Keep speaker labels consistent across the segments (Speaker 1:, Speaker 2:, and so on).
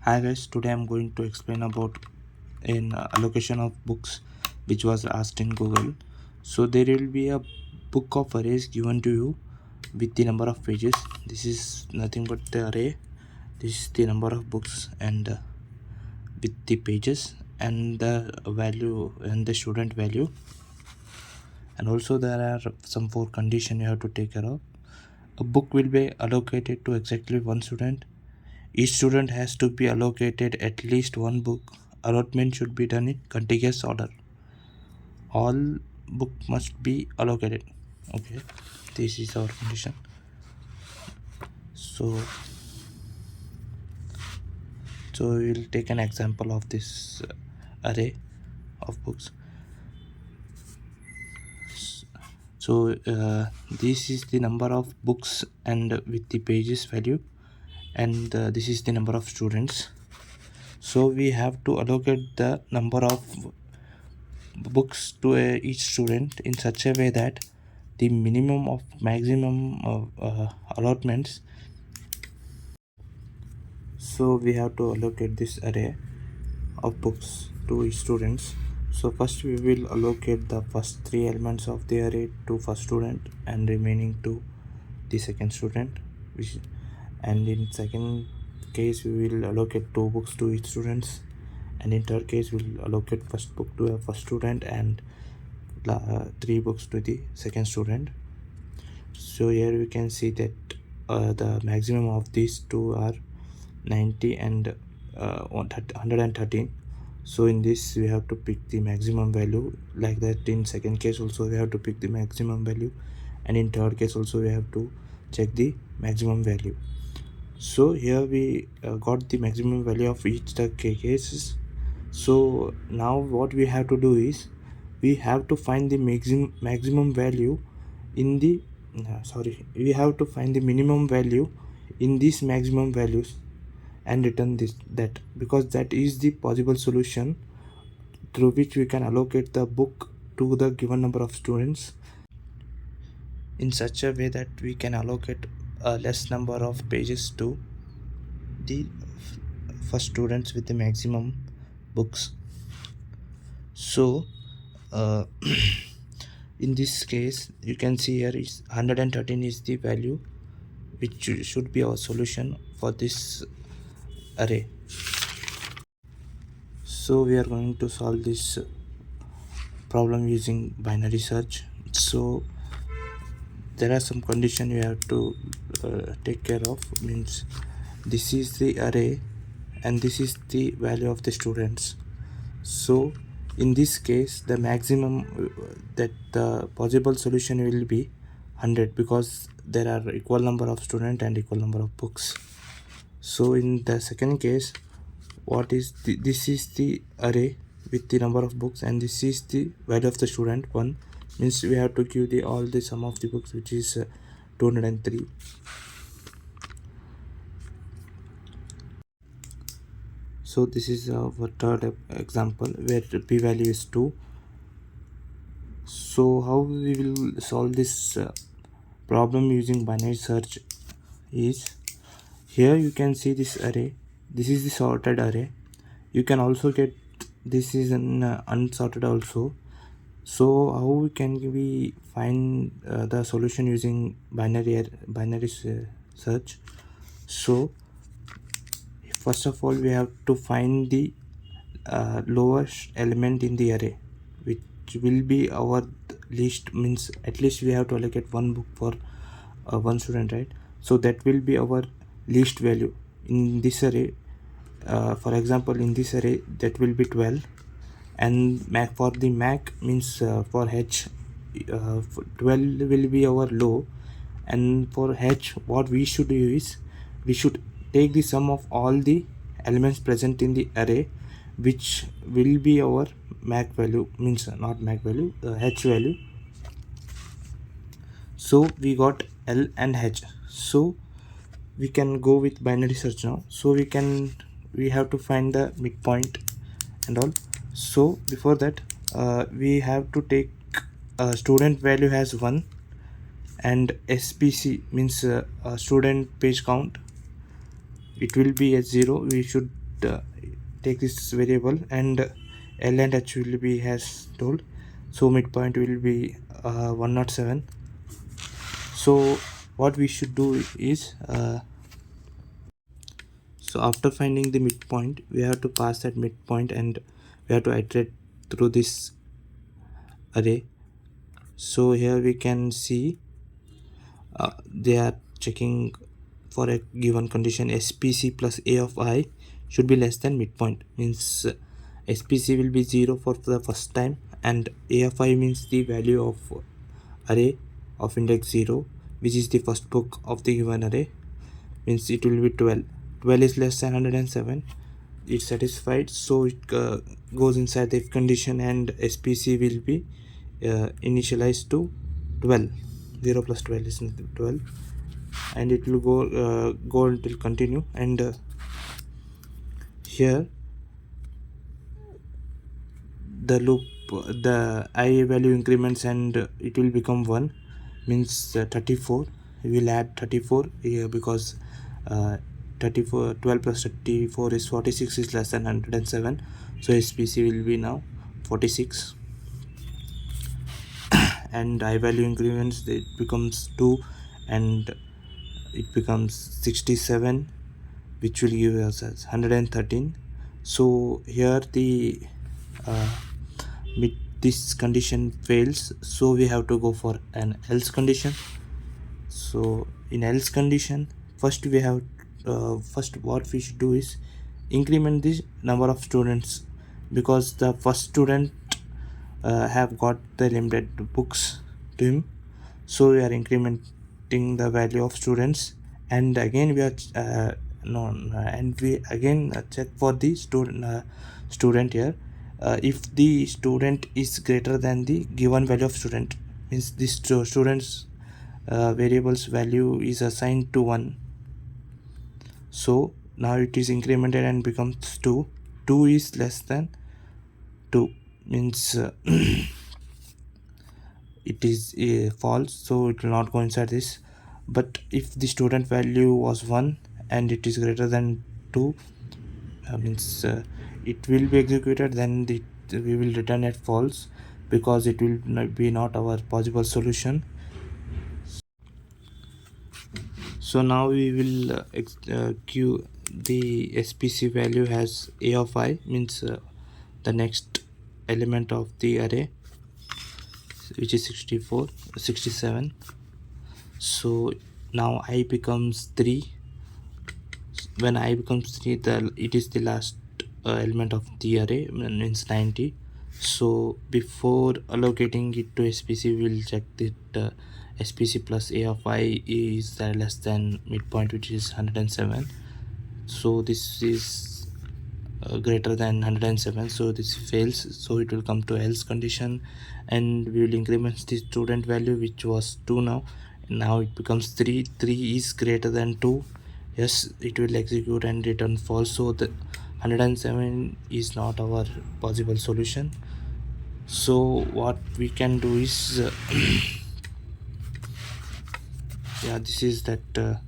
Speaker 1: Hi guys, today I'm going to explain about an allocation of books which was asked in Google. So there will be a book of arrays given to you with the number of pages. This is nothing but the array. This is the number of books and with the pages and the value and the student value. And also there are some 4 conditions you have to take care of. A book will be allocated to exactly one student. Each student has to be allocated at least one book. Allotment should be done in contiguous order. All book must be allocated. Okay, this is our condition. So we will take an example of this array of books. So this is the number of books and with the pages value, and this is the number of students. So we have to allocate the number of books to each student in such a way that the minimum of maximum of allotments. So we have to allocate this array of books to each students. So first we will allocate the first 3 elements of the array to first student and remaining to the second student, and in second case we will allocate 2 books to each students, and in third case we'll allocate first book to a first student and 3 books to the second student. So here we can see that the maximum of these two are 90 and 113. So in this we have to pick the maximum value. Like that in second case also we have to pick the maximum value, and in third case also we have to check the maximum value. So here we got the maximum value of each the cases. So now what we have to do is we have to find the maximum value in the we have to find the minimum value in these maximum values and return that, because that is the possible solution through which we can allocate the book to the given number of students in such a way that we can allocate a less number of pages to the first students with the maximum books. So in this case you can see here is 113 is the value which should be our solution for this array. So we are going to solve this problem using binary search. So there are some conditions you have to take care of. Means this is the array and this is the value of the students. So in this case the maximum that the possible solution will be 100, because there are equal number of students and equal number of books. So in the second case, what is this is the array with the number of books, and this is the value of the student 1, means we have to give the all the sum of the books, which is 203. So this is our third example where p value is 2. So how we will solve this problem using binary search is, here you can see this array. This is the sorted array. You can also get this is an unsorted also. So how can we find the solution using binary search? So first of all we have to find the lowest element in the array, which will be our least, means at least we have to allocate one book for one student, right? So that will be our least value in this array. For example, in this array that will be 12, and for the mac means for h 12 will be our low, and for h what we should do is we should take the sum of all the elements present in the array, which will be our mac value, means not mac value, h value. So we got L and H. So we can go with binary search now. So we have to find the midpoint and all. So before that we have to take student value as 1, and SPC means student page count, it will be as 0. We should take this variable, and L and H will be as told. So midpoint will be 107. So what we should do is so after finding the midpoint, we have to pass that midpoint and we have to iterate through this array. So here we can see they are checking for a given condition SPC plus A of I should be less than midpoint, means SPC will be 0 for the first time, and A of I means the value of array of index 0, which is the first book of the given array, means it will be 12. 12 is less than 107, it's satisfied, so it goes inside the if condition, and SPC will be initialized to 12. 0 plus 12 is 12, and it will go until continue, and here the loop, the I value increments, and it will become 1, means 34. We will add 34 here because 12 plus 34 is 46, is less than 107, so SPC will be now 46. And I value increments, it becomes 2, and it becomes 67, which will give us as 113. So here the this condition fails, so we have to go for an else condition. So in else condition, first we have what we should do is increment the number of students, because the first student have got the limited books to him, so we are incrementing the value of students, and again we are and we again check for the student here. If the student is greater than the given value of student, means this student's variables value is assigned to 1, so now it is incremented and becomes 2. 2 is less than 2, means it is false, so it will not go inside this. But if the student value was 1 and it is greater than 2, means it will be executed, then we will return it false, because it will not our possible solution. So now we will queue the SPC value as A of I, means the next element of the array, which is 67. So now I becomes 3. When I becomes 3, it is the last element of the array, means 90. So before allocating it to SPC, we will check that SPC plus A of I is less than midpoint, which is 107. So this is greater than 107, so this fails, so it will come to else condition, and we will increment the student value, which was 2 now it becomes 3. 3 is greater than 2, yes, it will execute and return false, so the 107 is not our possible solution. So what we can do is yeah, this is that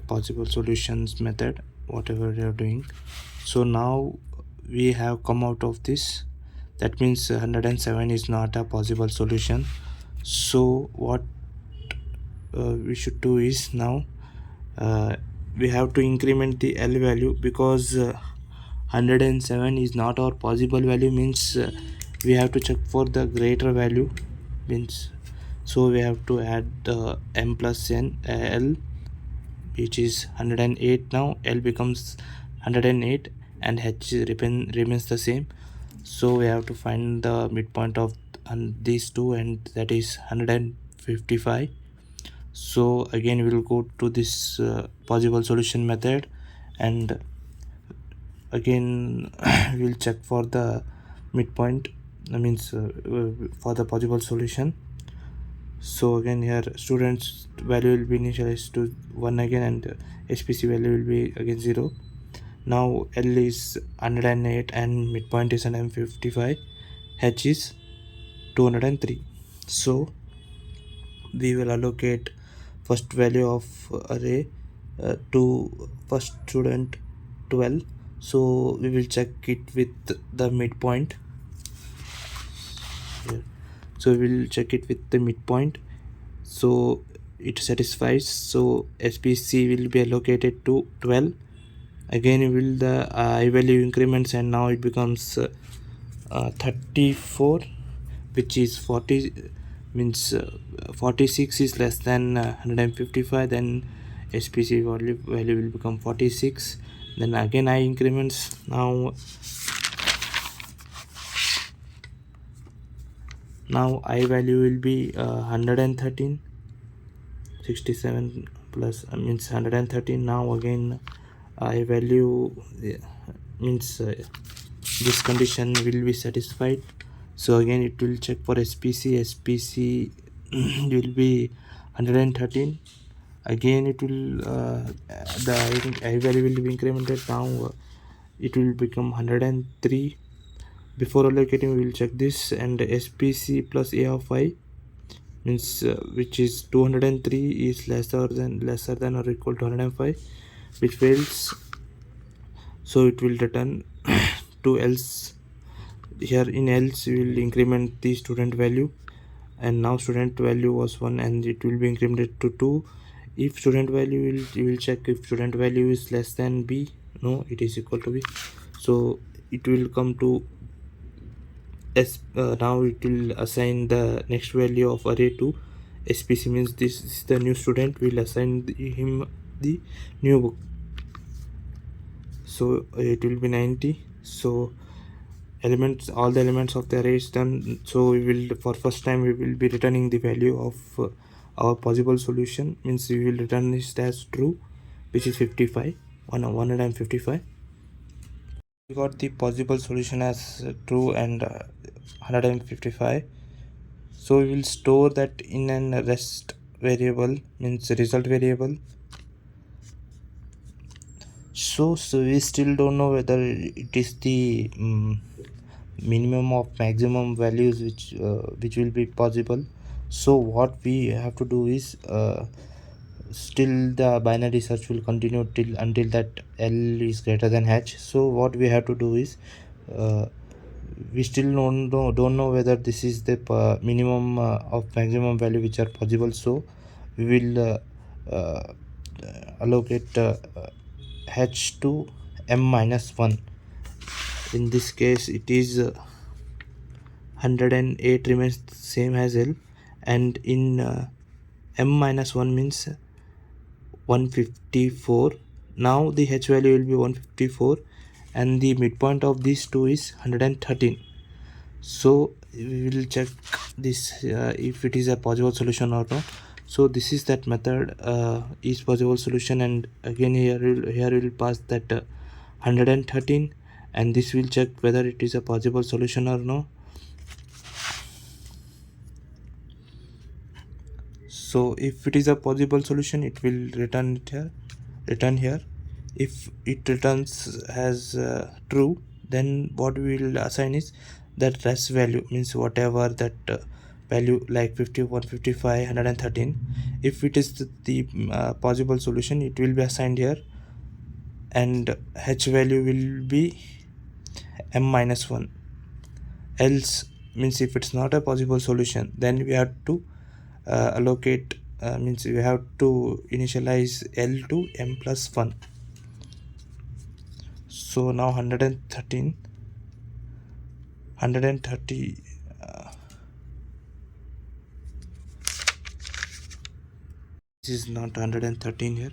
Speaker 1: possible solutions method, whatever we are doing. So now we have come out of this, that means 107 is not a possible solution. So what we should do is now we have to increment the L value, because 107 is not our possible value, means we have to check for the greater value, means so we have to add the m plus n L, which is 108. Now L becomes 108 and H remains the same, so we have to find the midpoint of these two, and that is 155. So again we will go to this possible solution method, and again we will check for the midpoint, means for the possible solution. So again here students value will be initialized to 1 again, and SPC value will be again 0. Now L is 108 and midpoint is 155, H is 203. So we will allocate first value of array to first student 12. So we will check it with the midpoint here. So we will check it with the midpoint, so it satisfies. So SPC will be allocated to 12. Again we will the I value increments, and now it becomes 34, which is 40, means 46 is less than 155. Then SPC value will become 46. Then again I increments. Now I value will be 113. 67 plus means 113. Now again I value means this condition will be satisfied. So again it will check for SPC will be 113. Again it will the I value will be incremented. Now it will become 103. Before allocating we will check this, and SPC plus A of I means which is 203 is lesser than or equal to 105, which fails. So it will return to else. Here in else we will increment the student value, and now student value was 1 and it will be incremented to 2. If student value you will check if student value is less than B. No, it is equal to B. So it will come to S. Now it will assign the next value of array to SPC, means this is the new student. Will assign him the new book. So it will be 90. So all the elements of the array is done. So we will, for first time we will be returning the value of our possible solution, means we will return this as true, which is 55, 155. We got the possible solution as true and 155. So we will store that in an rest variable, means result variable. So we still don't know whether it is the minimum of maximum values which will be possible. So what we have to do is still the binary search will continue until that L is greater than H. So what we have to do is we still don't know whether this is the minimum of maximum value which are possible. So we will allocate H to M minus 1. In this case it is 108 remains same as L, and in M minus 1 means 154. Now the H value will be 154, and the midpoint of these two is 113. So we will check this if it is a possible solution or not. So this is that method, is possible solution, and again here we will pass that 113, and this will check whether it is a possible solution or no. So if it is a possible solution it will return here. If it returns as true, then what we will assign is that rest value, means whatever that value like 50, 155, 113. If it is the possible solution, it will be assigned here, and H value will be M minus 1. Else means if it's not a possible solution, then we have to allocate, means we have to initialize L to M plus 1. So now 130 this is not 113 here.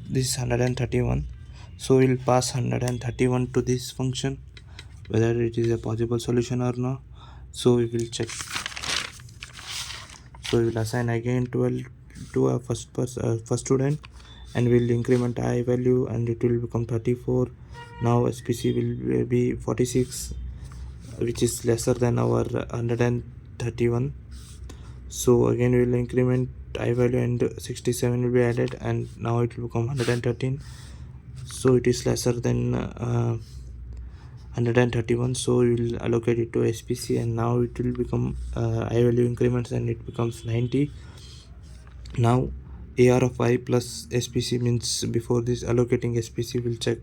Speaker 1: This is 131. So we'll pass 131 to this function, whether it is a possible solution or not. So we will check. So we will assign again 12 to a first student, and we'll increment I value, and it will become 34. Now SPC will be 46, which is lesser than our 131. So again we will increment I value, and 67 will be added, and now it will become 113. So it is lesser than 131. So we will allocate it to SPC, and now it will become I value increments, and it becomes 90. Now AR of I plus SPC means before this allocating SPC will check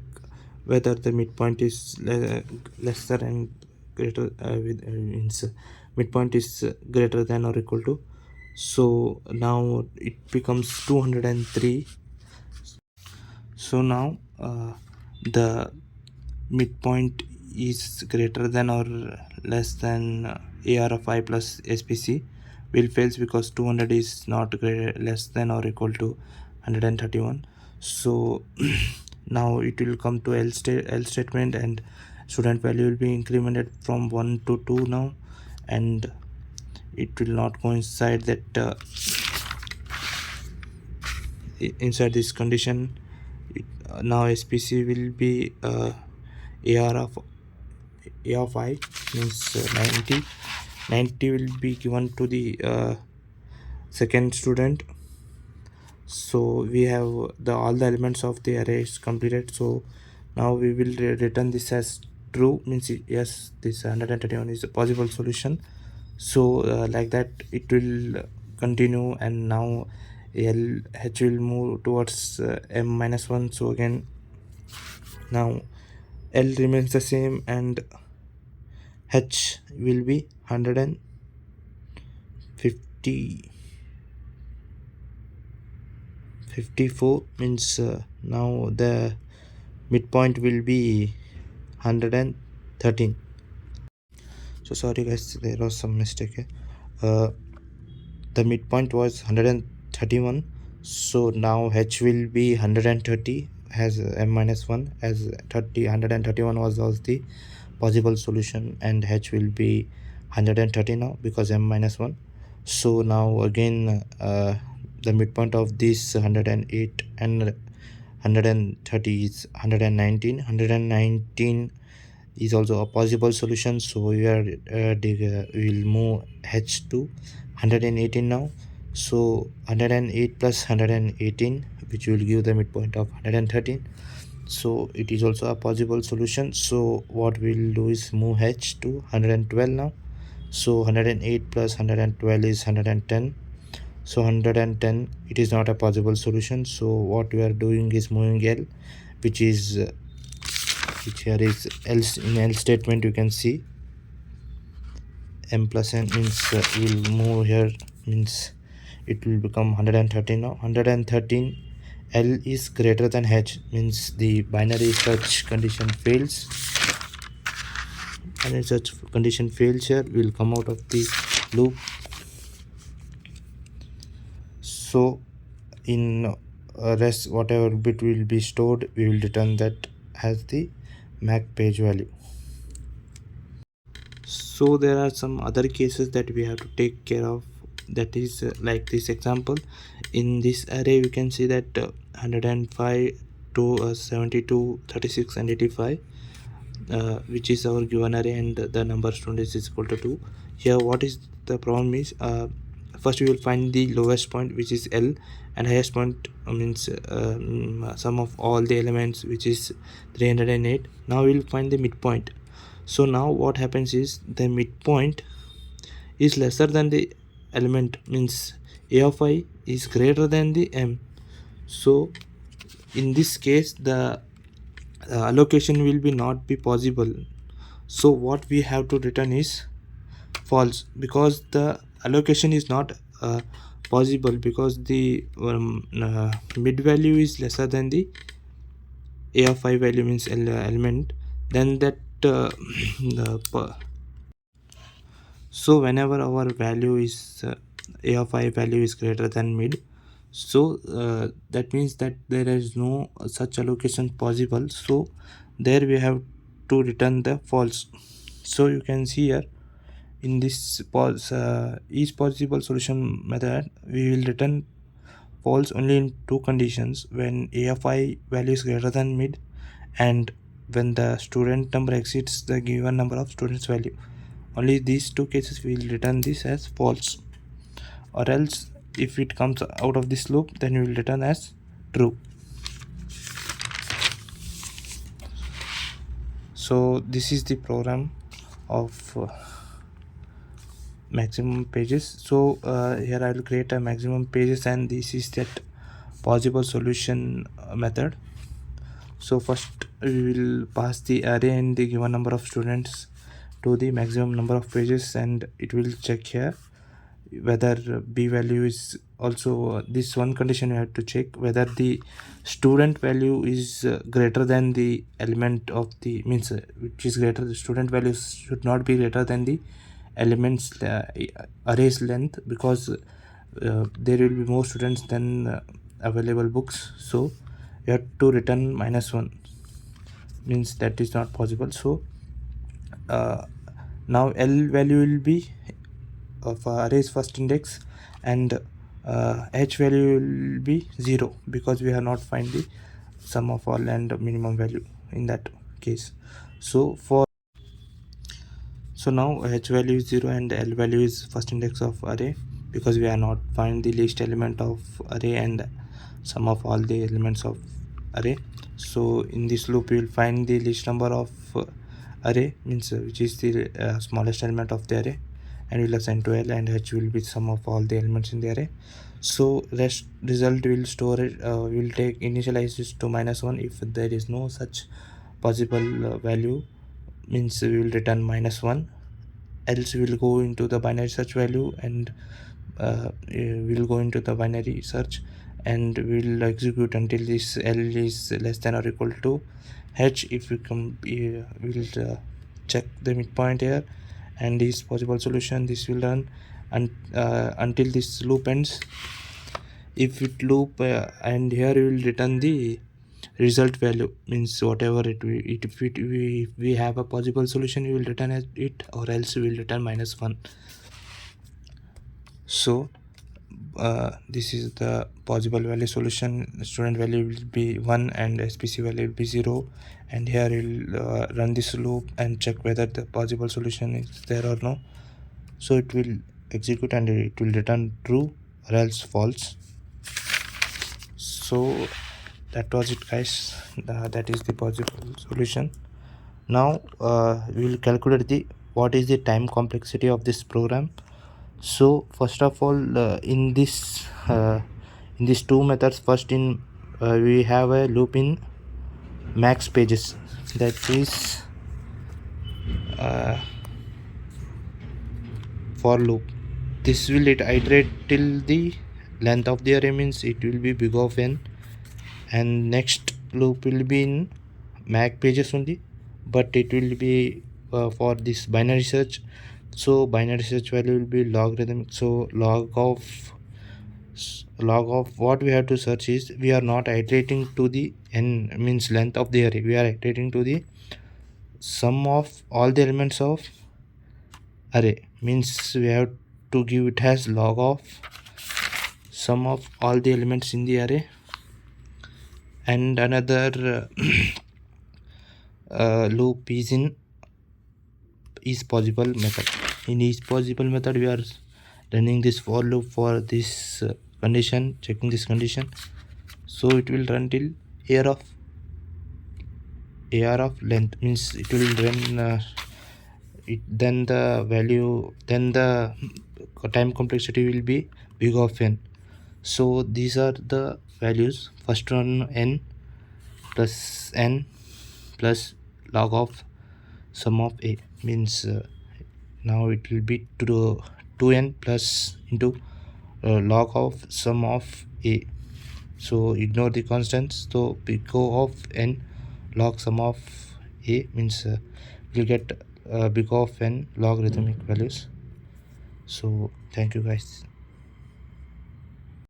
Speaker 1: whether the midpoint is lesser and greater means midpoint is greater than or equal to. So now it becomes 203. So now the midpoint is greater than or less than AR of I plus SPC will fails because 200 is not less than or equal to 131. So now it will come to L statement, and student value will be incremented from 1 to 2 now, and it will not coincide that inside this condition. Now SPC will be AR of A of I means 90. 90 will be given to the second student. So we have all the elements of the array is completed. So now we will return this as true, means yes, this 131 is a possible solution. So like that it will continue, and now H will move towards M minus 1. So again now L remains the same, and H will be 154, means now the midpoint will be 113. So sorry guys, there was some mistake here. The midpoint was 131, so now H will be 130 as M minus 1, as 131 was the possible solution, and H will be 130 now because M minus 1. So now again the midpoint of this 108 and 130 is 119. 119 is also a possible solution, so we will move H to 118 now. So 108 plus 118, which will give the midpoint of 113. So it is also a possible solution. So what we'll do is move H to 112 now. So 108 plus 112 is 110. So 110, it is not a possible solution. So what we are doing is moving L, which here is else. In L statement you can see M plus N means we'll move here, means it will become 113 now. 113, L is greater than H, means the binary search condition fails. And such condition fails here, will come out of the loop. So in rest, whatever bit will be stored, we will return that as the MAC page value. So there are some other cases that we have to take care of, that is like this example. In this array we can see that 105 to 72, 36 and 85, which is our given array, and the number of students is equal to 2. Here what is the problem is, first we will find the lowest point, which is L, and highest point means sum of all the elements, which is 308. Now we will find the midpoint. So now what happens is the midpoint is lesser than the element, means A of I is greater than the M. So in this case the allocation will be not be possible. So what we have to return is false, because the allocation is not possible, because the mid value is lesser than the A of I value, means element. Then that so whenever our value is A of I value is greater than mid, so that means that there is no such allocation possible. So there we have to return the false. So you can see here in this each possible solution method, we will return false only in two conditions: when A of I value is greater than mid, and when the student number exceeds the given number of students value. Only these two cases we will return this as false, or else if it comes out of this loop, then we will return as true. So this is the program of maximum pages. So here I will create a maximum pages, and this is that possible solution method. So first we will pass the array and the given number of students to the maximum number of pages, and it will check here whether b value is also this one condition. You have to check whether the student value is greater than the element of the means which is greater. The student value should not be greater than the elements array's length, because there will be more students than available books. So you have to return -1, means that is not possible. So now L value will be of array's first index, and H value will be 0, because we have not find the sum of all and minimum value in that case. So now H value is 0 and L value is first index of array, because we are not find the least element of array and sum of all the elements of array. So in this loop we will find the least number of array, means which is the smallest element of the array, and will assign to L, and H will be sum of all the elements in the array. So result will store it, will take initialize this to -1. If there is no such possible value, means we will return -1, else we will go into the binary search value, and we'll go into the binary search, and we'll execute until this L is less than or equal to H. If we come, we'll check the midpoint here, and this possible solution, this will run until this loop ends. If it loop and here we will return the result value, means whatever if we have a possible solution, we will return it, or else we will return -1. So this is the possible value solution. Student value will be 1 and SPC value will be 0, and here we'll run this loop and check whether the possible solution is there or no. So it will execute and it will return true or else false. So that was it, guys. That is the possible solution. Now we will calculate what is the time complexity of this program. So first of all, in these two methods, first we have a loop in max pages, that is for loop. This will iterate till the length of the array, means it will be big of n, and next loop will be in max pages only, but it will be for this binary search. So binary search value will be logarithmic. So log of what we have to search is, we are not iterating to the n, means length of the array, we are iterating to the sum of all the elements of array, means we have to give it as log of sum of all the elements in the array. And another loop is in isPossible method. In isPossible method, we are running this for loop for this condition, checking this condition. So it will run till ar of length, means it will run then the value, then the time complexity will be big of n. So these are the values. First one, n plus n plus log of sum of a, means now it will be 2n plus into log of sum of a. So ignore the constants, so big O of n log sum of a, means we'll get big O of n logarithmic values. So thank you, guys.